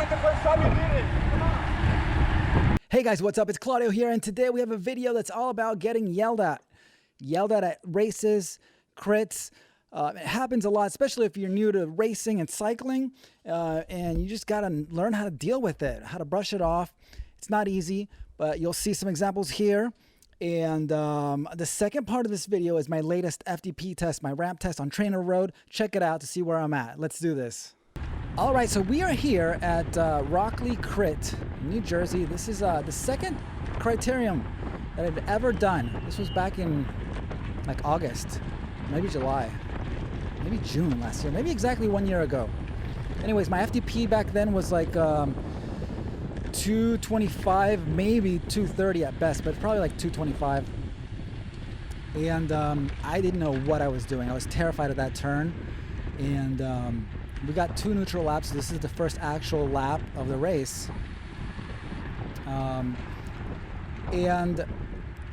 it the first time you did it. Come on. Hey guys, what's up? It's Claudio here, and today we have a video that's all about getting yelled at. Yelled at races, crits. It happens a lot, especially if you're new to racing and cycling, and you just gotta learn how to deal with it, how to brush it off. It's not easy, but you'll see some examples here. And the second part of this video is my latest FTP test, my ramp test on TrainerRoad. Check it out to see where I'm at. Let's do this. All right, so we are here at Rockleigh Crit, New Jersey. This is the second criterium that I've ever done. This was back in like August, maybe July, maybe June last year, maybe exactly 1 year ago. Anyways, my FTP back then was like 225, maybe 230 at best, but probably like 225. And I didn't know what I was doing. I was terrified of that turn. And we got 2 neutral laps. This is the first actual lap of the race. And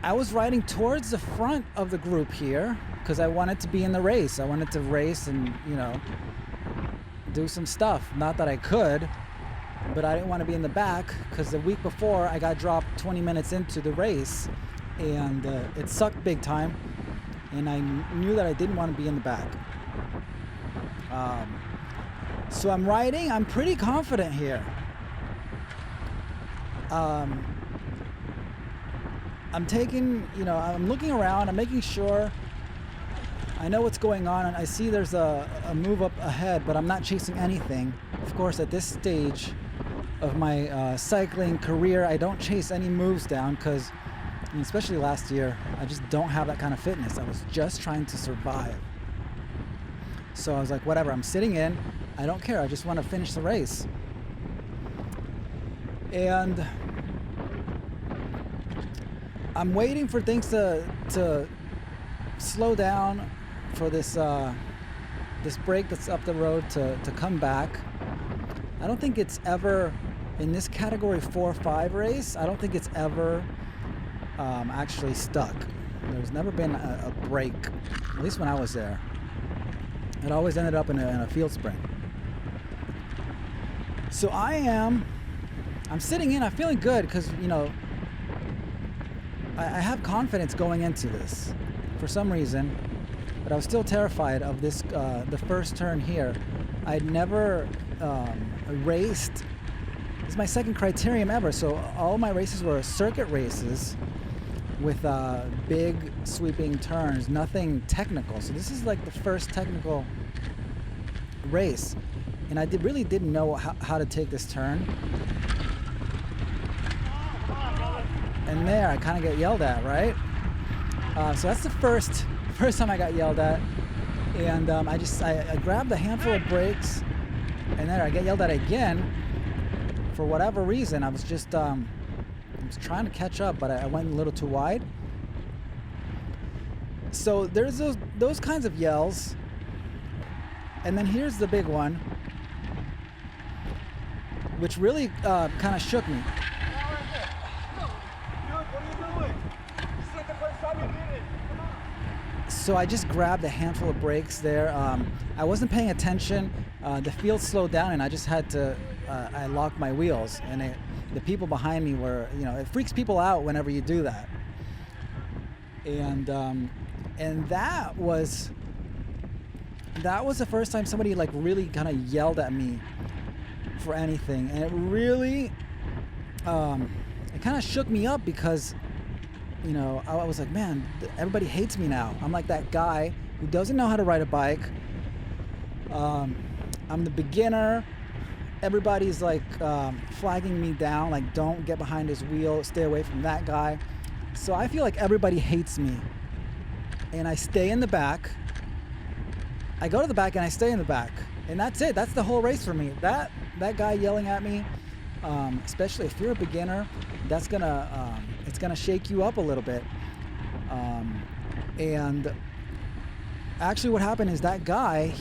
I was riding towards the front of the group here because I wanted to be in the race. I wanted to race and, you know, do some stuff. Not that I could, but I didn't want to be in the back because the week before I got dropped 20 minutes into the race and it sucked big time, and I knew that I didn't want to be in the back. So I'm riding, I'm pretty confident here. I'm taking, you know, I'm looking around, I'm making sure I know what's going on, and I see there's a move up ahead, but I'm not chasing anything. Of course, at this stage of my cycling career, I don't chase any moves down because, especially last year, I just don't have that kind of fitness. I was just trying to survive. So I was like, whatever, I'm sitting in, I don't care, I just want to finish the race. And I'm waiting for things to slow down for this this break that's up the road to come back. I don't think it's ever, in this category 4-5 race, I don't think it's ever actually stuck. There's never been a break, at least when I was there. It always ended up in a field sprint. So I'm sitting in, I'm feeling good because, you know, I have confidence going into this for some reason, but I was still terrified of this, the first turn here. I'd never raced. This is my second criterium ever, so all my races were circuit races with big sweeping turns, nothing technical. So this is like the first technical race, and I really didn't know how to take this turn. And there, I kind of get yelled at, right? So that's the first time I got yelled at, and I grabbed a handful of brakes, and then I get yelled at again. For whatever reason, I was just I was trying to catch up, but I went a little too wide. So there's those kinds of yells, and then here's the big one, which really kind of shook me. So I just grabbed a handful of brakes there. I wasn't paying attention. The field slowed down, and I just had to. I locked my wheels, and the people behind me were, you know, it freaks people out whenever you do that. And that was the first time somebody like really kind of yelled at me for anything, and it really it kind of shook me up because, you know, I was like, man, everybody hates me now. I'm like that guy who doesn't know how to ride a bike. I'm the beginner. Everybody's like flagging me down, like, don't get behind his wheel, stay away from that guy. So I feel like everybody hates me. And I stay in the back. I go to the back and I stay in the back. And that's it. That's the whole race for me. That guy yelling at me, especially if you're a beginner, that's gonna it's gonna shake you up a little bit. And actually what happened is that guy,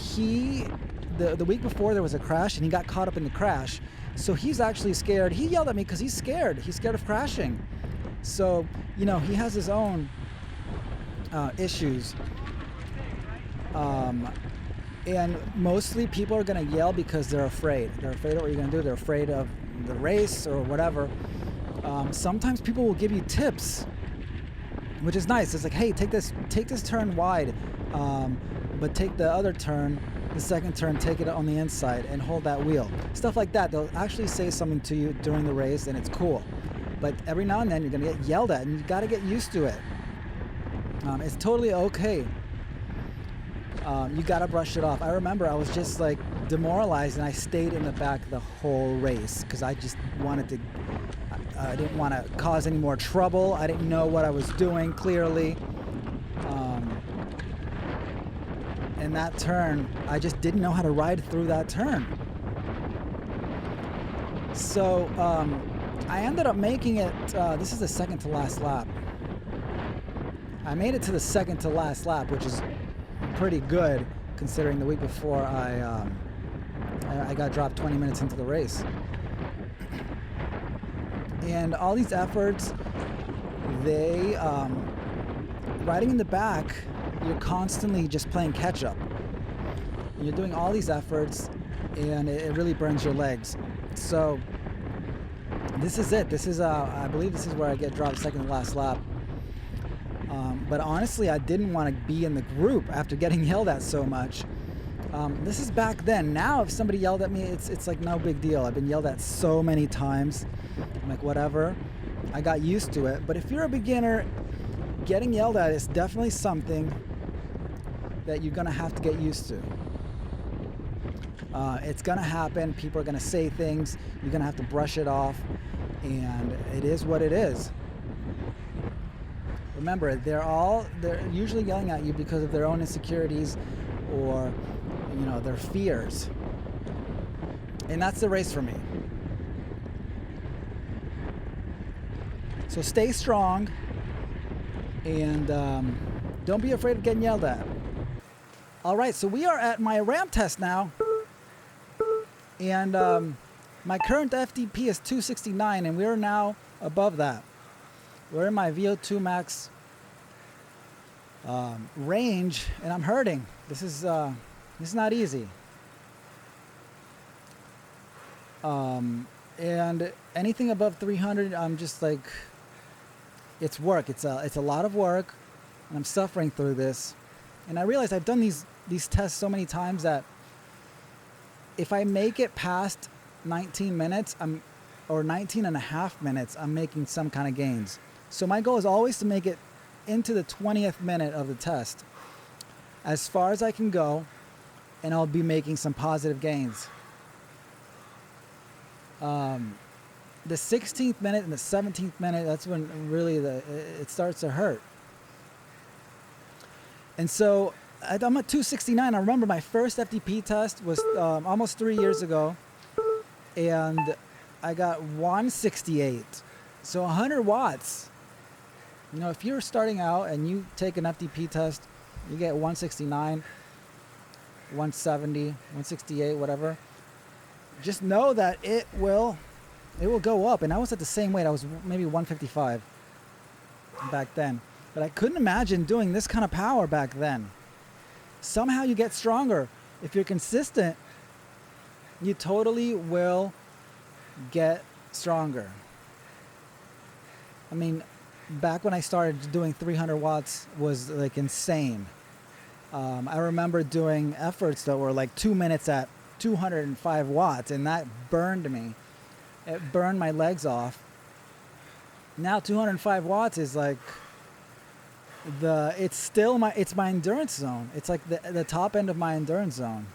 the week before there was a crash and he got caught up in the crash. So he's actually scared. He yelled at me because he's scared. He's scared of crashing. So, you know, he has his own issues. And mostly people are going to yell because they're afraid. They're afraid of what you're going to do. They're afraid of the race or whatever. Sometimes people will give you tips, which is nice. It's like, hey, take this turn wide, but take the other turn, the second turn, take it on the inside and hold that wheel. Stuff like that. They'll actually say something to you during the race, and it's cool. But every now and then you're going to get yelled at, and you got to get used to it. It's totally okay. You got to brush it off. I remember I was just like demoralized, and I stayed in the back the whole race because I just wanted to, I didn't want to cause any more trouble. I didn't know what I was doing clearly. And that turn, I just didn't know how to ride through that turn. So I ended up making it, this is the second to last lap. I made it to the second to last lap, which is pretty good considering the week before I got dropped 20 minutes into the race. And all these efforts, they, riding in the back, you're constantly just playing catch up. You're doing all these efforts and it really burns your legs. So this is it. This is, I believe this is where I get dropped second to last lap. But honestly, I didn't want to be in the group after getting yelled at so much. This is back then. Now, if somebody yelled at me, it's like no big deal. I've been yelled at so many times. I'm like, whatever. I got used to it. But if you're a beginner, getting yelled at is definitely something that you're going to have to get used to. It's going to happen. People are going to say things. You're going to have to brush it off. And it is what it is. Remember, they're usually yelling at you because of their own insecurities or, you know, their fears. And that's the race for me. So stay strong and don't be afraid of getting yelled at. All right, so we are at my ramp test now. And my current FTP is 269 and we're now above that. We're in my VO2 max range, and I'm hurting. This is not easy. And anything above 300, I'm just like, it's work. It's a lot of work, and I'm suffering through this. And I realize I've done these tests so many times that if I make it past 19 minutes, or 19 and a half minutes, I'm making some kind of gains. So my goal is always to make it into the 20th minute of the test, as far as I can go, and I'll be making some positive gains. The 16th minute and the 17th minute, that's when really it starts to hurt. And so I'm at 269. I remember my first FTP test was almost 3 years ago, and I got 168. So 100 watts. You know, if you're starting out and you take an FTP test, you get 169, 170, 168, whatever. Just know that it will go up. And I was at the same weight. I was maybe 155 back then. But I couldn't imagine doing this kind of power back then. Somehow you get stronger. If you're consistent, you totally will get stronger. I mean, back when I started doing 300 watts was like insane. I remember doing efforts that were like 2 minutes at 205 watts, and that burned me. It burned my legs off. Now 205 watts is like it's my endurance zone. It's like the top end of my endurance zone.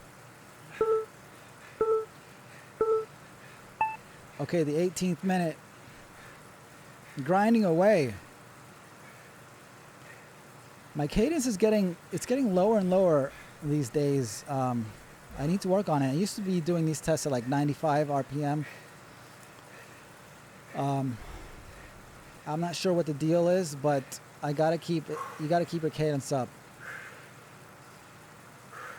Okay, the 18th minute. Grinding away. My cadence is getting lower and lower these days. I need to work on it. I used to be doing these tests at like 95 RPM. I'm not sure what the deal is, but you gotta keep your cadence up.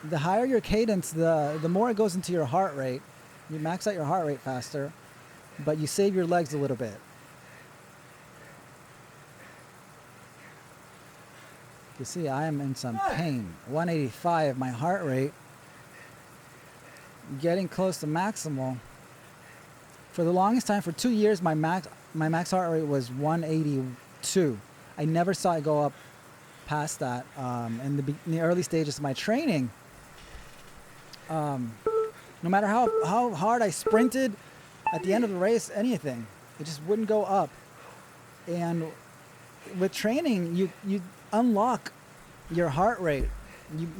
The higher your cadence, the more it goes into your heart rate. You max out your heart rate faster, but you save your legs a little bit. You see, I am in some pain. 185, my heart rate. getting close to maximal. For the longest time, for 2 years, my max heart rate was 182. I never saw it go up past that in the early stages of my training. No matter how hard I sprinted at the end of the race, anything, it just wouldn't go up. And with training, you unlock your heart rate.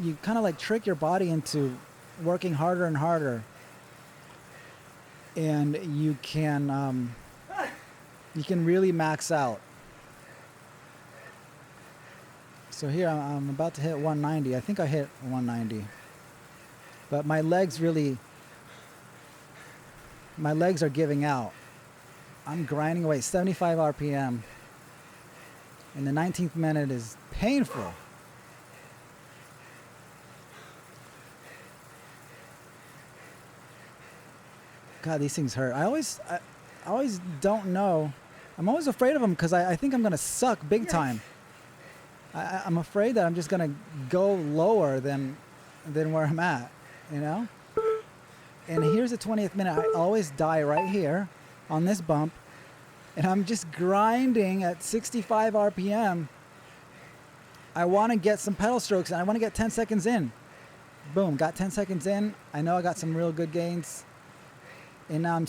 You kind of like trick your body into working harder and harder. And you can really max out. So here I'm about to hit 190. I think I hit 190. But my legs are giving out. I'm grinding away 75 RPM. And the 19th minute is painful. God, these things hurt. I always don't know. I'm always afraid of them because I think I'm going to suck big time. I'm afraid that I'm just going to go lower than where I'm at, you know? And here's the 20th minute. I always die right here on this bump. And I'm just grinding at 65 RPM. I want to get some pedal strokes and I want to get 10 seconds in. Boom, got 10 seconds in. I know I got some real good gains. And now I'm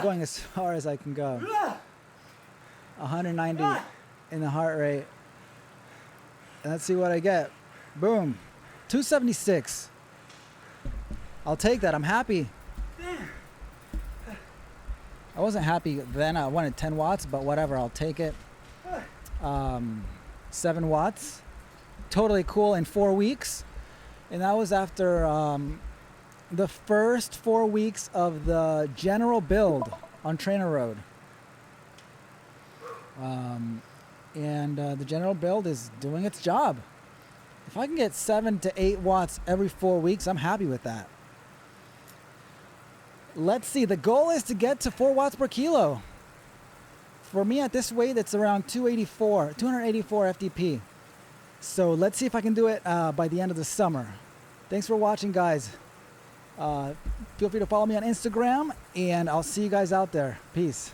going as far as I can go. 190 in the heart rate. And let's see what I get. Boom. 276. I'll take that. I'm happy. I wasn't happy then. I wanted 10 watts, but whatever. I'll take it. 7 watts. Totally cool in 4 weeks. And that was after the first 4 weeks of the general build on TrainerRoad. And the general build is doing its job. If I can get 7 to 8 watts every 4 weeks, I'm happy with that. Let's see. The goal is to get to 4 watts per kilo. For me at this weight, it's around 284 FDP. So let's see if I can do it by the end of the summer. Thanks for watching, guys. Feel free to follow me on Instagram, and I'll see you guys out there. Peace.